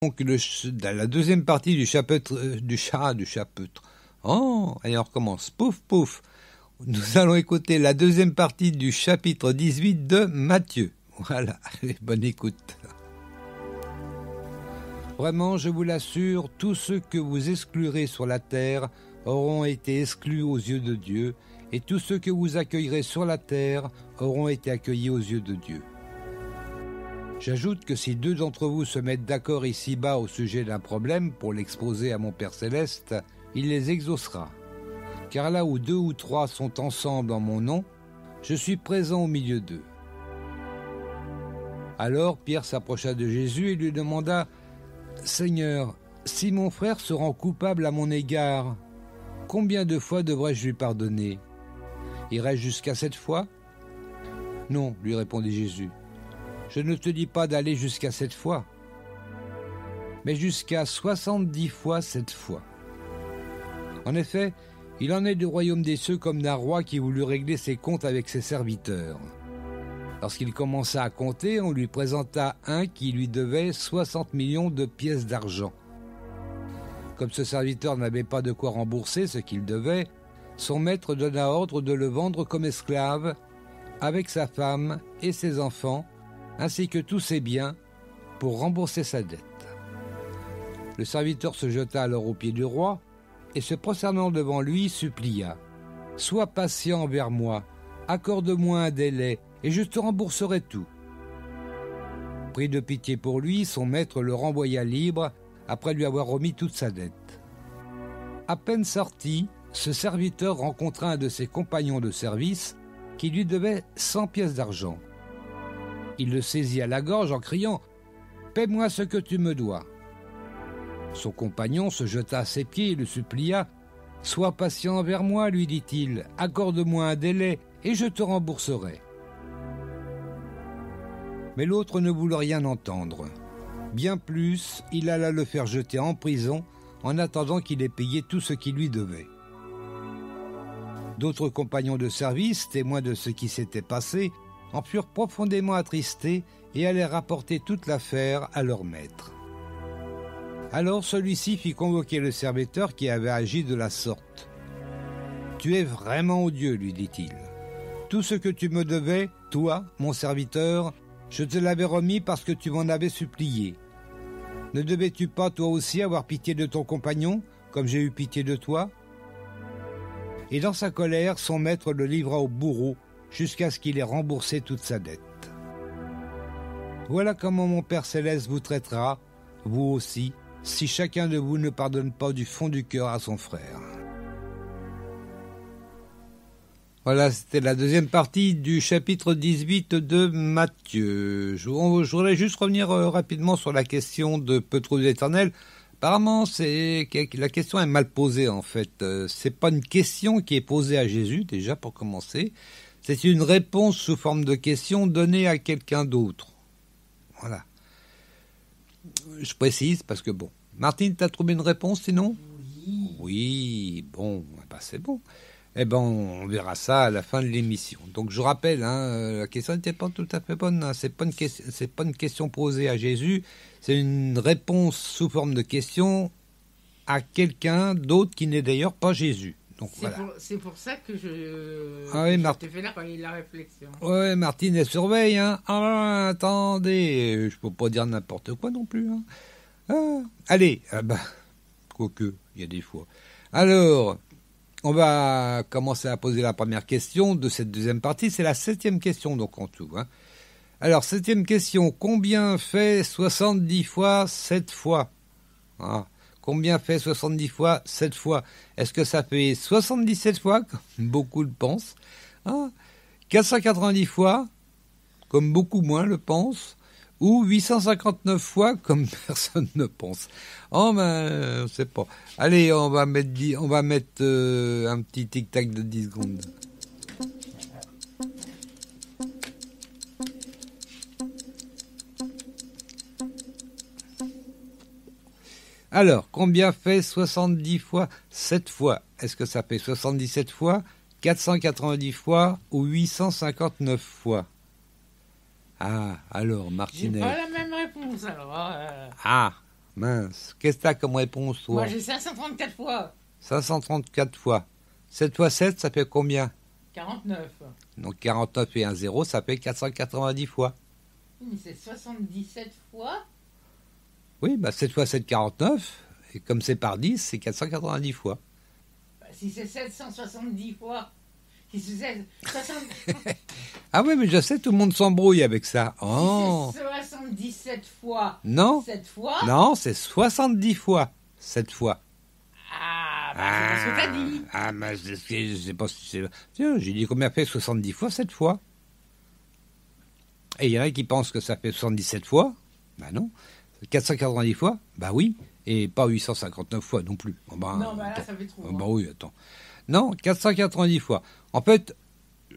Donc la deuxième partie du chapitre Oh, allez on recommence. Pouf pouf. Nous allons écouter la deuxième partie du chapitre 18 de Matthieu. Voilà, allez, bonne écoute. Vraiment, je vous l'assure, tous ceux que vous exclurez sur la terre auront été exclus aux yeux de Dieu, et tous ceux que vous accueillerez sur la terre auront été accueillis aux yeux de Dieu. J'ajoute que si deux d'entre vous se mettent d'accord ici-bas au sujet d'un problème pour l'exposer à mon Père Céleste, il les exaucera. Car là où deux ou trois sont ensemble en mon nom, je suis présent au milieu d'eux. Alors Pierre s'approcha de Jésus et lui demanda « Seigneur, si mon frère se rend coupable à mon égard, combien de fois devrais-je lui pardonner? Irai-je jusqu'à 7 fois ?» « Non, lui répondit Jésus. Je ne te dis pas d'aller jusqu'à 7 fois, mais jusqu'à 70 fois 7 fois. En effet, il en est du royaume des cieux comme d'un roi qui voulut régler ses comptes avec ses serviteurs. Lorsqu'il commença à compter, on lui présenta un qui lui devait 60 millions de pièces d'argent. Comme ce serviteur n'avait pas de quoi rembourser ce qu'il devait, son maître donna ordre de le vendre comme esclave, avec sa femme et ses enfants, ainsi que tous ses biens, pour rembourser sa dette. Le serviteur se jeta alors aux pieds du roi, et se prosternant devant lui, supplia « Sois patient envers moi, accorde-moi un délai, et je te rembourserai tout. » Pris de pitié pour lui, son maître le renvoya libre, après lui avoir remis toute sa dette. À peine sorti, ce serviteur rencontra un de ses compagnons de service, qui lui devait 100 pièces d'argent. Il le saisit à la gorge en criant « Paie-moi ce que tu me dois !» Son compagnon se jeta à ses pieds et le supplia « Sois patient envers moi, lui dit-il, accorde-moi un délai et je te rembourserai. » Mais l'autre ne voulut rien entendre. Bien plus, il alla le faire jeter en prison en attendant qu'il ait payé tout ce qu'il lui devait. D'autres compagnons de service, témoins de ce qui s'était passé, en furent profondément attristés et allèrent rapporter toute l'affaire à leur maître. Alors celui-ci fit convoquer le serviteur qui avait agi de la sorte. « Tu es vraiment odieux, lui dit-il. Tout ce que tu me devais, toi, mon serviteur, je te l'avais remis parce que tu m'en avais supplié. Ne devais-tu pas toi aussi avoir pitié de ton compagnon, comme j'ai eu pitié de toi ?» Et dans sa colère, son maître le livra au bourreau jusqu'à ce qu'il ait remboursé toute sa dette. Voilà comment mon Père Céleste vous traitera, vous aussi, si chacun de vous ne pardonne pas du fond du cœur à son frère. Voilà, c'était la deuxième partie du chapitre 18 de Matthieu. Je voudrais juste revenir rapidement sur la question de « Peut trouver l'Éternel ». Apparemment, la question est mal posée en fait. C'est pas une question qui est posée à Jésus, déjà pour commencer. C'est une réponse sous forme de question donnée à quelqu'un d'autre. Voilà. Je précise parce que bon. Martine, t'as trouvé une réponse sinon ? Oui. Oui, bon, bah c'est bon. Eh ben, on verra ça à la fin de l'émission. Donc, je rappelle, la question n'était pas tout à fait bonne. Hein. C'est pas une question posée à Jésus. C'est une réponse sous forme de question à quelqu'un d'autre qui n'est d'ailleurs pas Jésus. Donc, voilà. C'est pour ça que je t'ai fait la réflexion. Ouais, Martine, elle surveille. Hein. Ah, attendez, je peux pas dire n'importe quoi non plus. Hein. Ah, allez, quoique, il y a des fois. Alors... On va commencer à poser la première question de cette deuxième partie. C'est la 7e question, donc en tout. Hein. Alors, 7e question. Combien fait 70 fois 7 fois Combien fait 70 fois 7 fois? Est-ce que ça fait 77 fois, comme beaucoup le pensent 490 fois, comme beaucoup moins le pensent ou 859 fois, comme personne ne pense. Oh ben, je sais pas. Allez, on va mettre un petit tic-tac de 10 secondes. Alors, combien fait 70 fois 7 fois? Est-ce que ça fait 77 fois, 490 fois ou 859 fois? Ah, alors, Martinez. J'ai pas la même réponse, alors. Mince. Qu'est-ce que t'as comme réponse, toi? Moi, j'ai 534 fois. 534 fois. 7 fois 7, ça fait combien? 49. Donc 49 et 1 0, ça fait 490 fois. Mais c'est 77 fois. Oui, 7 fois 7, 49. Et comme c'est par 10, c'est 490 fois. Si c'est 770 fois. Si c'est 60... Ah oui, mais je sais, tout le monde s'embrouille avec ça. Oh. Si c'est 77 fois. Non. 7 fois. Non, c'est 70 fois. 7 fois. C'est ce que t'as dit. Mais je sais pas si c'est... Tiens, j'ai dit combien fait 70 fois 7 fois. Et il y en a qui pensent que ça fait 77 fois. Non. 490 fois. Oui. Et pas 859 fois non plus. Non, là, ça fait trop. Oui, attends. Non, 490 fois. En fait,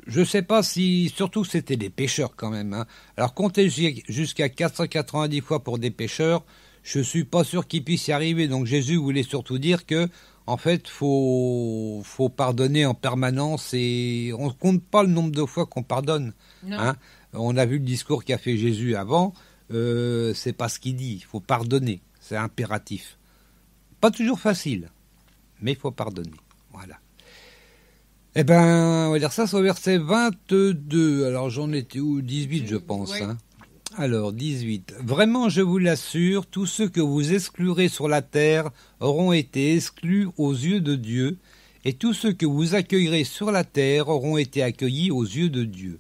je sais pas si... Surtout, c'était des pêcheurs quand même. Hein. Alors, compter jusqu'à 490 fois pour des pêcheurs, je suis pas sûr qu'ils puissent y arriver. Donc, Jésus voulait surtout dire que, en fait, faut pardonner en permanence et on compte pas le nombre de fois qu'on pardonne. Hein. On a vu le discours qu'a fait Jésus avant. C'est pas ce qu'il dit. Il faut pardonner. C'est impératif. Pas toujours facile, mais il faut pardonner. Voilà. Eh ben, on va dire ça, c'est au verset 22. Alors, j'en étais où? 18, je pense. Ouais. Hein. Alors, 18. Vraiment, je vous l'assure, tous ceux que vous exclurez sur la terre auront été exclus aux yeux de Dieu, et tous ceux que vous accueillerez sur la terre auront été accueillis aux yeux de Dieu.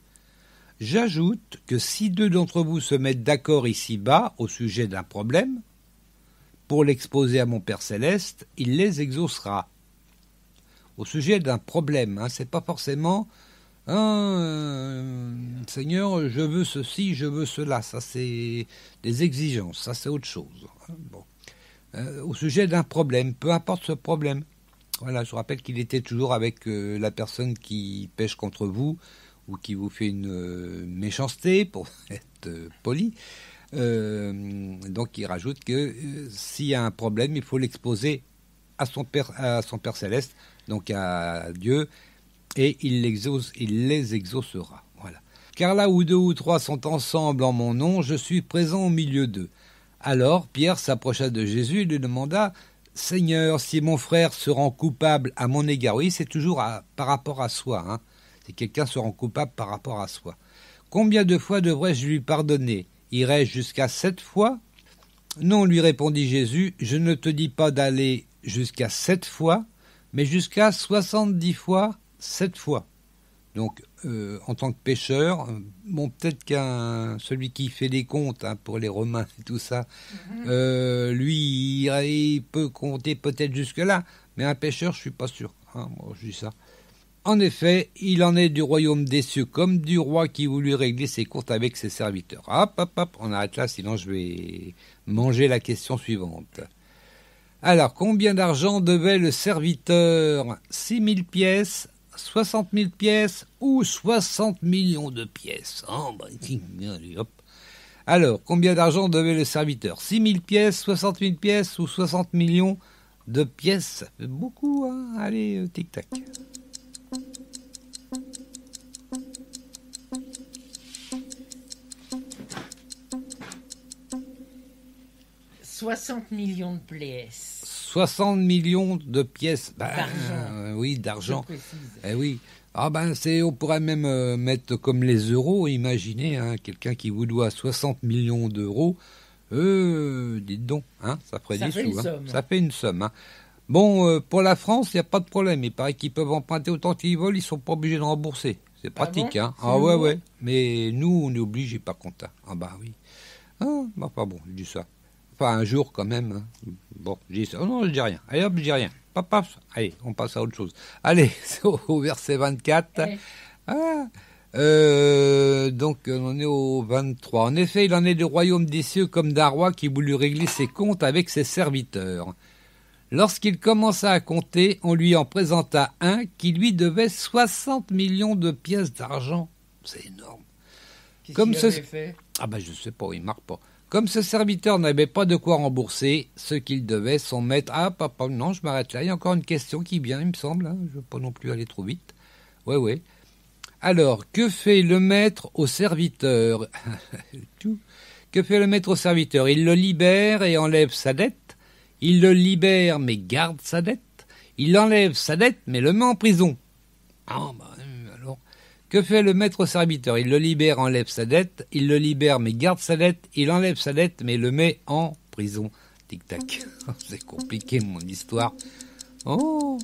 J'ajoute que si 2 d'entre vous se mettent d'accord ici-bas au sujet d'un problème, pour l'exposer à mon Père Céleste, il les exaucera. Au sujet d'un problème, hein, c'est pas forcément Seigneur, je veux ceci, je veux cela. Ça, c'est des exigences, ça, c'est autre chose. Bon. Au sujet d'un problème, peu importe ce problème. Voilà, je rappelle qu'il était toujours avec la personne qui pêche contre vous ou qui vous fait une méchanceté, pour être poli. Donc, il rajoute que s'il y a un problème, il faut l'exposer à son Père Céleste, donc à Dieu, et il les exaucera. Voilà. Car là où 2 ou 3 sont ensemble en mon nom, je suis présent au milieu d'eux. Alors Pierre s'approcha de Jésus et lui demanda « Seigneur, si mon frère se rend coupable à mon égard... » Oui, c'est toujours par rapport à soi. Hein. Si quelqu'un se rend coupable par rapport à soi. « Combien de fois devrais-je lui pardonner? Irai-je jusqu'à 7 fois ?» Non, lui répondit Jésus, je ne te dis pas d'aller jusqu'à 7 fois, mais jusqu'à 70 fois 7 fois. Donc, en tant que pécheur, peut-être celui qui fait des comptes hein, pour les Romains et tout ça, lui, il peut compter peut-être jusque-là, mais un pécheur, je suis pas sûr. Hein, moi, je dis ça. En effet, il en est du royaume des cieux comme du roi qui voulut régler ses comptes avec ses serviteurs. Hop, on arrête là, sinon je vais manger la question suivante. Alors, combien d'argent devait le serviteur? 6 000 pièces, 60 000 pièces ou 60 millions de pièces? Hop. Alors, combien d'argent devait le serviteur? 6 000 pièces, 60 000 pièces ou 60 millions de pièces? Ça fait beaucoup, hein? Allez, tic-tac. 60 millions de pièces. 60 millions de pièces. D'argent. Oui, d'argent. Oui. On pourrait même mettre comme les euros. Imaginez, hein, quelqu'un qui vous doit 60 millions d'euros. Dites donc, hein, ça ferait des sous. Hein. Ça fait une somme. Hein. Bon, pour la France, il n'y a pas de problème. Il paraît qu'ils peuvent emprunter autant qu'ils veulent. Ils ne sont pas obligés de rembourser. C'est pratique. Bon, hein. Ouais. Mais nous, on est obligés par contre. Oui. Bon, je dis ça. Enfin, un jour quand même. Hein. Bon, je dis ça. Oh non, je dis rien. Allez hop, je dis rien. Paf. Allez, on passe à autre chose. Allez, au verset 24. Donc, on en est au 23. En effet, il en est du royaume des cieux comme d'un roi qui voulut régler ses comptes avec ses serviteurs. Lorsqu'il commença à compter, on lui en présenta un qui lui devait 60 millions de pièces d'argent. C'est énorme. Qu'est-ce qu'il avait fait ? Je sais pas, il marque pas. Comme ce serviteur n'avait pas de quoi rembourser ce qu'il devait, son maître... non, je m'arrête là. Il y a encore une question qui vient, il me semble. Hein. Je ne veux pas non plus aller trop vite. Ouais. Alors, que fait le maître au serviteur Que fait le maître au serviteur? Il le libère et enlève sa dette. Il le libère mais garde sa dette. Il enlève sa dette mais le met en prison. Ah, bah, alors, que fait le maître au serviteur? Il le libère, enlève sa dette. Il le libère mais garde sa dette. Il enlève sa dette mais le met en prison. Tic-tac. C'est compliqué mon histoire. Oh!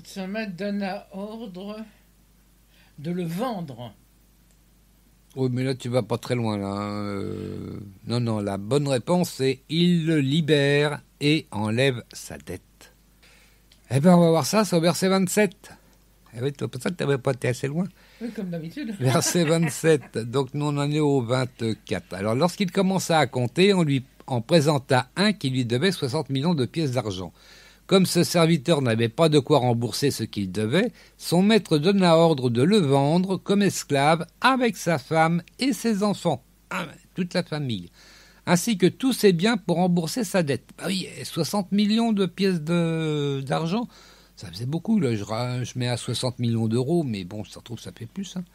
Son maître donne à ordre de le vendre. Oui, mais là, tu vas pas très loin, là. Non, la bonne réponse, c'est « Il le libère et enlève sa dette ». Eh bien, on va voir ça, c'est au verset 27. Eh oui, pour ça que tu n'avais pas été assez loin. Oui, comme d'habitude. Verset 27, donc nous on en est au 24. Alors, lorsqu'il commença à compter, on lui en présenta un qui lui devait 60 millions de pièces d'argent. Comme ce serviteur n'avait pas de quoi rembourser ce qu'il devait, son maître donna ordre de le vendre comme esclave avec sa femme et ses enfants, toute la famille, ainsi que tous ses biens pour rembourser sa dette. Bah oui, 60 millions de pièces d'argent, ça faisait beaucoup, là, je mets à 60 millions d'euros, mais bon, ça se trouve, ça fait plus. Hein.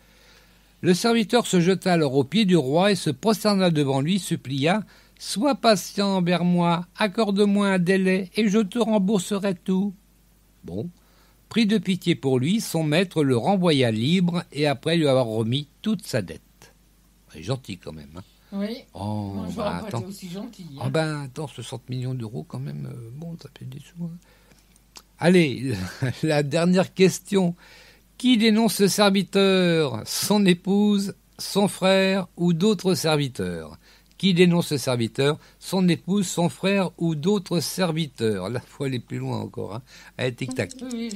Le serviteur se jeta alors aux pieds du roi et se prosterna devant lui, supplia « Sois patient envers moi, accorde-moi un délai et je te rembourserai tout. » Bon, pris de pitié pour lui, son maître le renvoya libre et après lui avoir remis toute sa dette. C'est gentil quand même. Hein. Oui. Oh, moi, je bah, pas été aussi gentil. Hein. Oh, ben, attends, 60 millions d'euros quand même, bon, ça fait des sous. Hein. Allez, la dernière question. Qui dénonce ce serviteur? Son épouse, son frère ou d'autres serviteurs? Qui dénonce ce serviteur? Son épouse, son frère ou d'autres serviteurs? Là, il faut aller plus loin encore. Hein. Allez, tic-tac. Oui,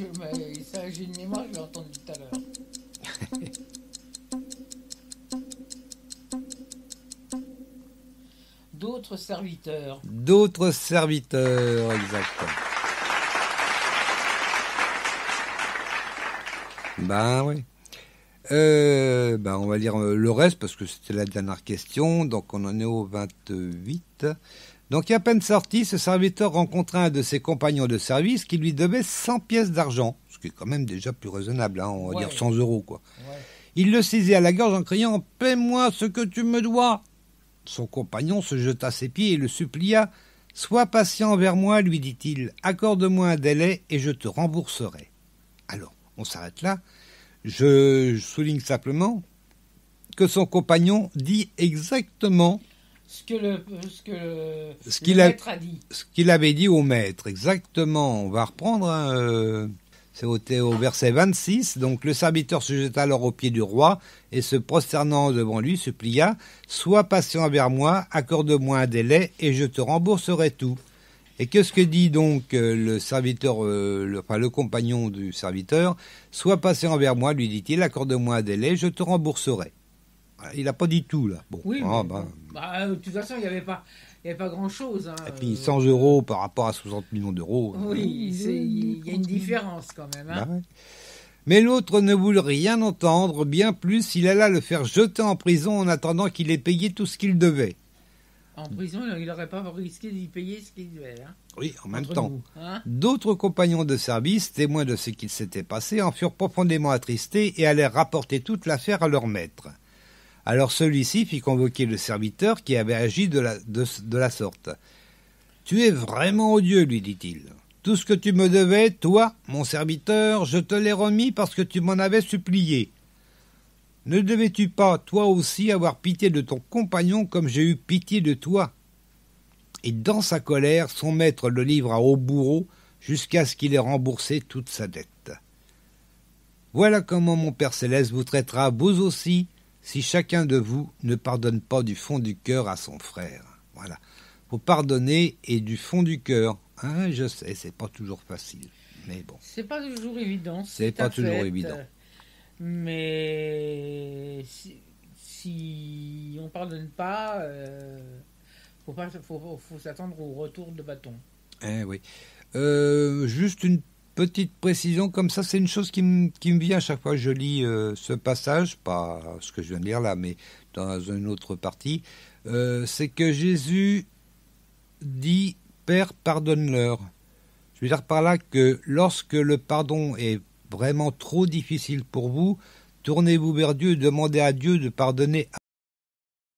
ça, j'ai une mémoire, je l'ai entendu tout à l'heure. D'autres serviteurs. D'autres serviteurs, exactement. Ben oui. On va lire le reste parce que c'était la dernière question. Donc on en est au 28. Donc à peine sorti, ce serviteur rencontra un de ses compagnons de service qui lui devait 100 pièces d'argent, ce qui est quand même déjà plus raisonnable, hein, on va dire 100 euros quoi. Ouais. Il le saisit à la gorge en criant « Paie-moi ce que tu me dois !» Son compagnon se jeta à ses pieds et le supplia « Sois patient envers moi, lui dit-il, accorde-moi un délai et je te rembourserai. » Alors, on s'arrête là. Je souligne simplement que son compagnon dit exactement ce que le maître a dit. Ce qu'il avait dit au maître, exactement. On va reprendre, hein, c'est au verset 26. Donc le serviteur se jeta alors aux pieds du roi et se prosternant devant lui supplia « Sois patient envers moi, accorde-moi un délai et je te rembourserai tout. » Et qu'est-ce que dit donc le serviteur, le compagnon du serviteur? « Sois patient envers moi, lui dit-il, accorde-moi un délai, je te rembourserai. » Il n'a pas dit tout, là. Bon, oui, de toute façon, il n'y avait pas grand-chose. Hein, et puis 100 euros par rapport à 60 millions d'euros. Oui, il y a une différence quand même. Hein. Ouais. Mais l'autre ne voulut rien entendre, bien plus, il alla le faire jeter en prison en attendant qu'il ait payé tout ce qu'il devait. En prison, il n'aurait pas risqué d'y payer ce qu'il devait. Hein. Oui, en même temps. Hein. D'autres compagnons de service, témoins de ce qu'il s'était passé, en furent profondément attristés et allèrent rapporter toute l'affaire à leur maître. Alors celui-ci fit convoquer le serviteur qui avait agi de la sorte. « Tu es vraiment odieux, lui dit-il. Tout ce que tu me devais, toi, mon serviteur, je te l'ai remis parce que tu m'en avais supplié. Ne devais-tu pas, toi aussi, avoir pitié de ton compagnon comme j'ai eu pitié de toi ?» Et dans sa colère, son maître le livra au bourreau jusqu'à ce qu'il ait remboursé toute sa dette. Voilà comment mon Père Céleste vous traitera, vous aussi, si chacun de vous ne pardonne pas du fond du cœur à son frère. Voilà. Faut pardonner et du fond du cœur. Hein, je sais, c'est pas toujours facile. Mais bon. C'est pas toujours évident. C'est pas toujours évident. Mais si on pardonne pas, faut s'attendre au retour de bâton. Oui. Juste une petite précision, comme ça, c'est une chose qui me vient à chaque fois que je lis ce passage, pas ce que je viens de lire là, mais dans une autre partie, c'est que Jésus dit « Père, pardonne-leur ». Je veux dire par là que lorsque le pardon est vraiment trop difficile pour vous, tournez-vous vers Dieu et demandez à Dieu de pardonner